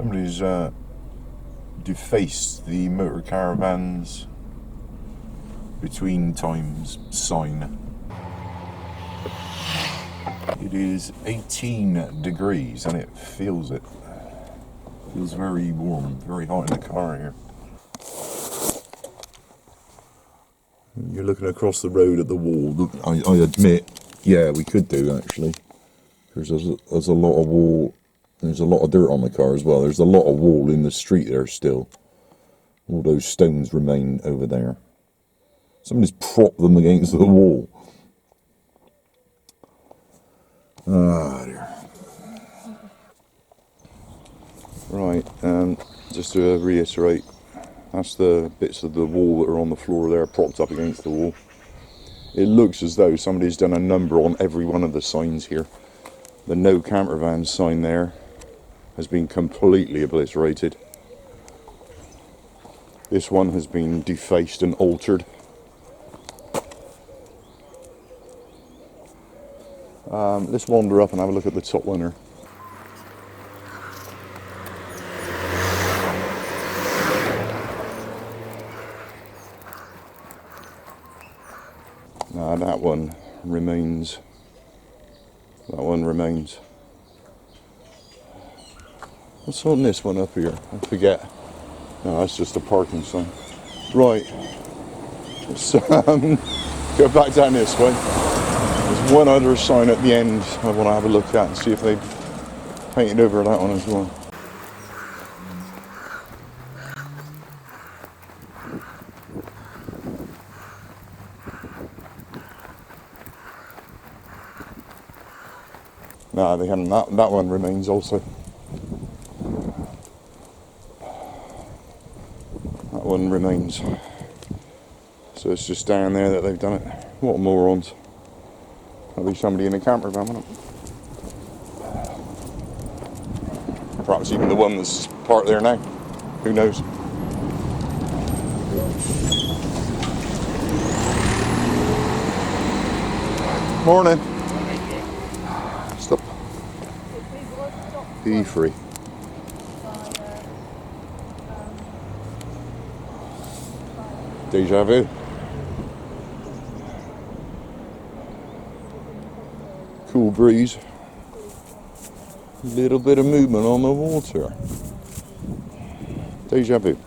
Somebody's defaced the motor caravans between times sign. It is 18 degrees and it feels it. Feels very warm, very hot in the car here. You're looking across the road at the wall. Look, I admit, yeah, we could do actually. There's a lot of wall. There's a lot of dirt on the car as well. There's a lot of wall in the street there still. All those stones remain over there. Somebody's propped them against the wall. Ah, dear. Right, just to reiterate, that's the bits of the wall that are on the floor there, propped up against the wall. It looks as though somebody's done a number on every one of the signs here. The no camper van sign there has been completely obliterated. This one has been defaced and altered. Let's wander up and have a look at the top one here. Now that one remains. That one remains. What's on this one up here? I forget. No, that's just a parking sign. Right. Let's go back down this way. There's one other sign at the end I want to have a look at and see if they've painted over that one as well. No, they haven't. That one remains also. That one remains. So it's just down there that they've done it. What morons. That'll be somebody in a camper van, won't it? Perhaps even the one that's parked there now. Who knows? Morning. Stop. Be free. Deja vu. Cool breeze. Little bit of movement on the water. Deja vu.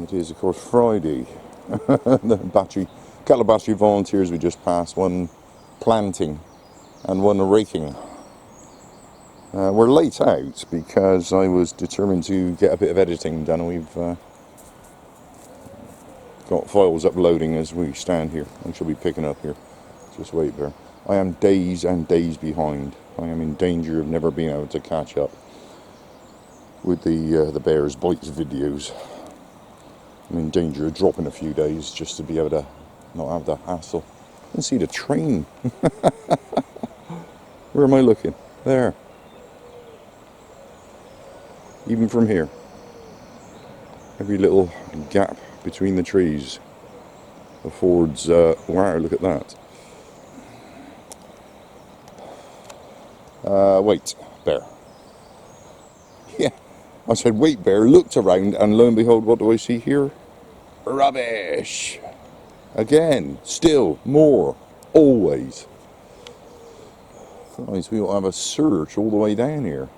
It is, of course, Friday. The couple of battery volunteers we just passed, one planting and one raking. We're late out because I was determined to get a bit of editing done. We've got files uploading as we stand here. I shall be picking up here. Just wait there. I am days and days behind. I am in danger of never being able to catch up with the Bears Bites videos. I'm in danger of dropping a few days just to be able to not have the hassle. I can see the train. Where am I looking? There. Even from here. Every little gap between the trees affords, wow, look at that. Wait, bear. Yeah, I said wait, bear, looked around, and lo and behold, what do I see here? Rubbish! Again, still, more, always. Guys, we ought to have a search all the way down here.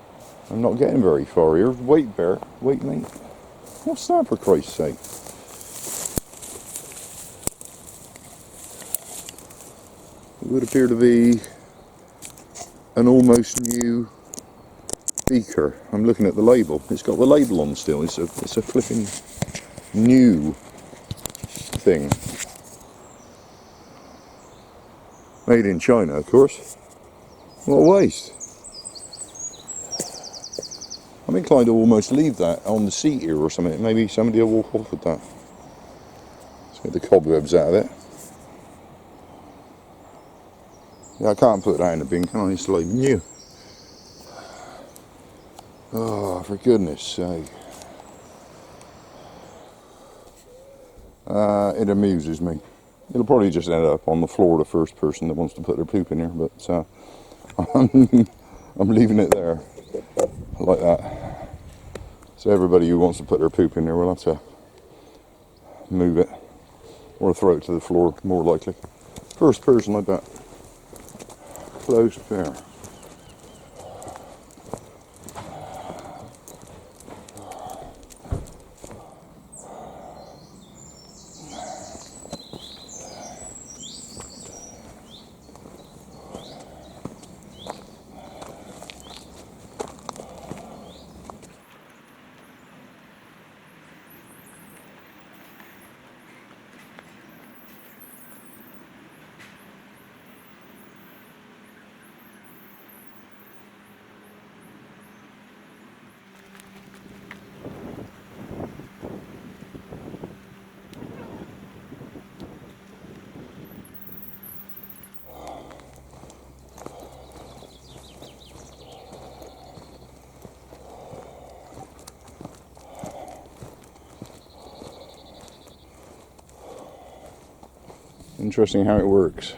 I'm not getting very far here. Wait, bear, wait, mate. What's that, for Christ's sake? It would appear to be an almost new beaker. I'm looking at the label. It's got the label on still. It's a flipping new thing. Made in China, of course. What a waste. I'm inclined to almost leave that on the seat here or something. Maybe somebody will walk off with that. Let's get the cobwebs out of it. Yeah, I can't put that in the bin, can I? It's like new. Oh, for goodness sake. It amuses me. It'll probably just end up on the floor, the first person that wants to put their poop in here, but I'm leaving it there like that. So everybody who wants to put their poop in there will have to move it or throw it to the floor, more likely. First person, I bet. Close there. Interesting how it works.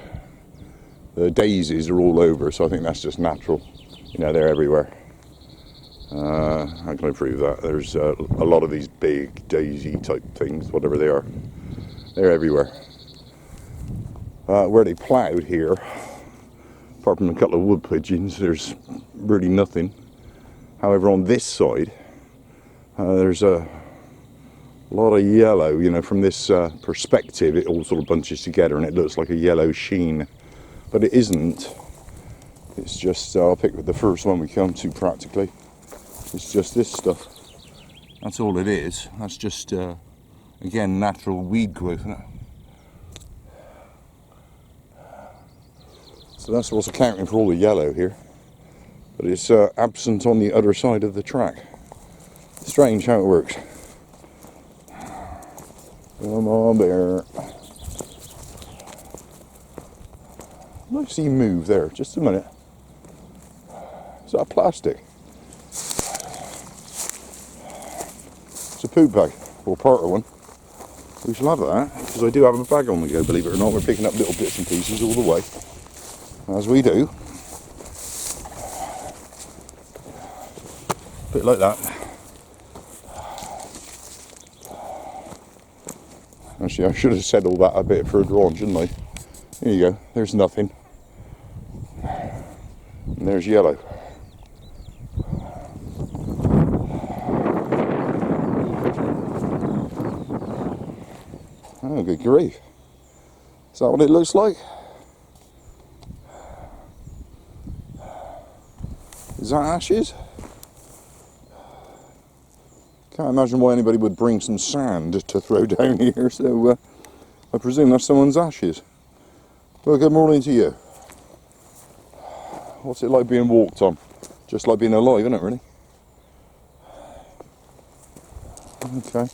The daisies are all over, so I think that's just natural. You know, they're everywhere. How can I prove that? There's a lot of these big daisy type things, whatever they are. They're everywhere. Where they ploughed here, apart from a couple of wood pigeons, there's really nothing. However, on this side, there's a lot of yellow. You know, from this perspective, it all sort of bunches together and it looks like a yellow sheen. But it isn't. It's just, I'll pick the first one we come to practically. It's just this stuff. That's all it is. That's just, again, natural weed growth, isn't it? So that's what's accounting for all the yellow here. But it's absent on the other side of the track. Strange how it works. Come on, bear. Let's see you move there. Just a minute. Is that plastic? It's a poop bag, or part of one. We shall have that, because I do have a bag on the go, believe it or not. We're picking up little bits and pieces all the way, as we do. A bit like that. Actually, I should have said all that a bit further on, shouldn't I? Here you go, there's nothing. And there's yellow. Oh, good grief. Is that what it looks like? Is that ashes? Can't imagine why anybody would bring some sand to throw down here, so I presume that's someone's ashes. Well, good morning to you. What's it like being walked on? Just like being alive, isn't it, really? Okay.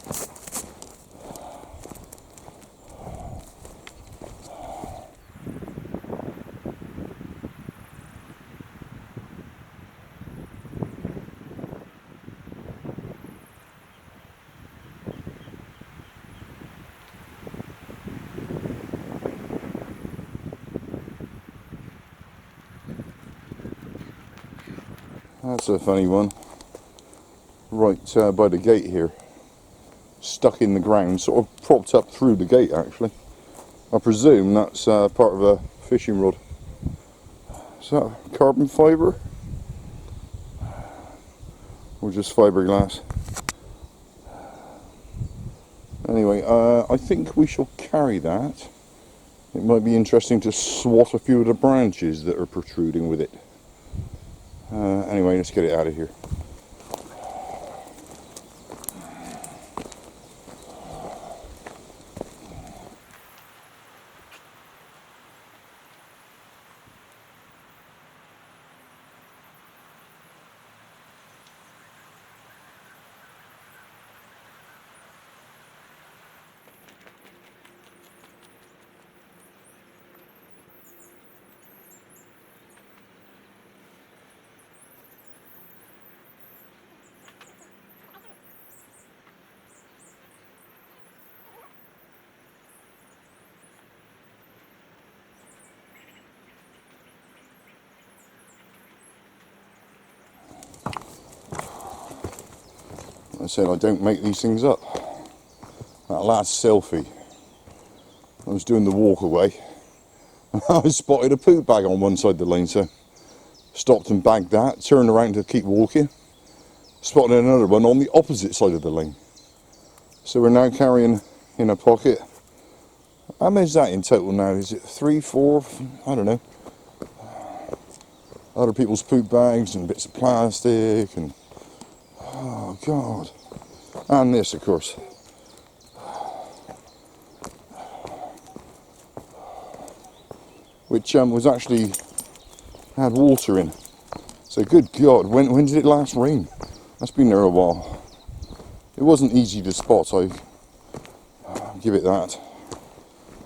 That's a funny one. Right by the gate here. Stuck in the ground, sort of propped up through the gate actually. I presume that's part of a fishing rod. Is that carbon fibre? Or just fiberglass? Anyway, I think we shall carry that. It might be interesting to swat a few of the branches that are protruding with it. Anyway, let's get it out of here. I said I don't make these things up. That last selfie, I was doing the walk away and I spotted a poop bag on one side of the lane, so stopped and bagged that, turned around to keep walking, spotted another one on the opposite side of the lane. So we're now carrying in a pocket, how many is that in total now? Is it 3, 4, I don't know. Other people's poop bags and bits of plastic and, oh God. And this, of course. Which was actually, had water in. So good God, when did it last rain? That's been there a while. It wasn't easy to spot, I give it that.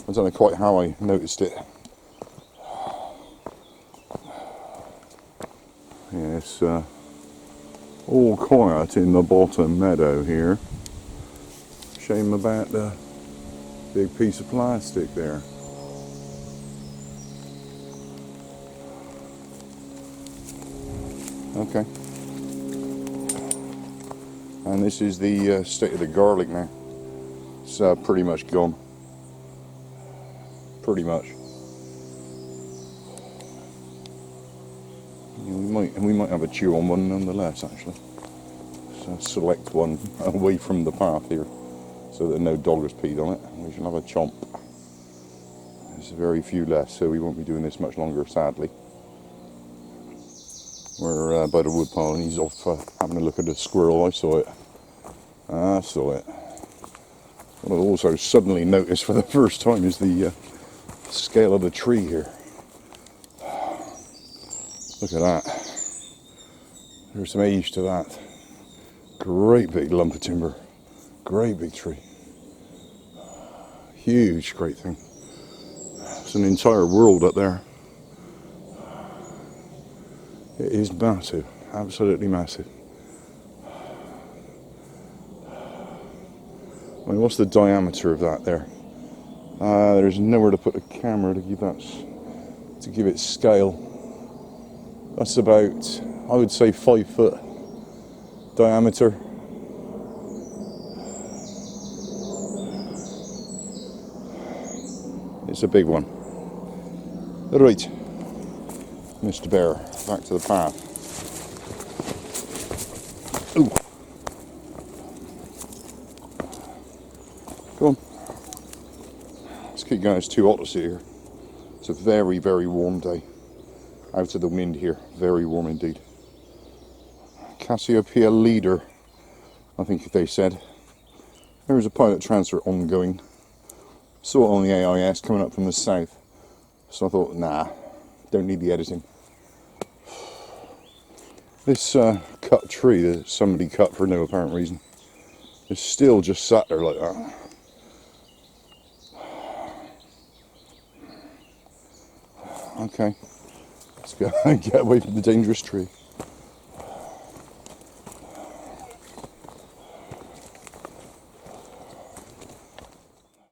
I don't know quite how I noticed it. Yes, all quiet in the bottom meadow here. Shame about the big piece of plastic there. Okay. And this is the state of the garlic now. It's pretty much gone. Pretty much. Yeah, we might have a chew on one nonetheless, actually. So select one away from the path here, so that no dog has peed on it. We shall have a chomp. There's very few left, so we won't be doing this much longer, sadly. We're by the woodpile, and he's off having a look at the squirrel. I saw it. I saw it. What I also suddenly noticed for the first time is the scale of the tree here. Look at that. There's some age to that. Great big lump of timber. Great big tree. Huge, great thing. It's an entire world up there. It is massive, absolutely massive. I mean, what's the diameter of that there? There's nowhere to put a camera to give it scale. That's about, I would say, 5 foot diameter. It's a big one. Right, Mr. Bear, back to the path. Ooh. Go on. Let's keep going, it's too hot to sit here. It's a very, very warm day. Out of the wind here, very warm indeed. Cassiopeia leader, I think they said. There was a pilot transfer ongoing. Saw it on the AIS coming up from the south. So I thought, nah, don't need the editing. This cut tree that somebody cut for no apparent reason is still just sat there like that. Okay, let's go and get away from the dangerous tree.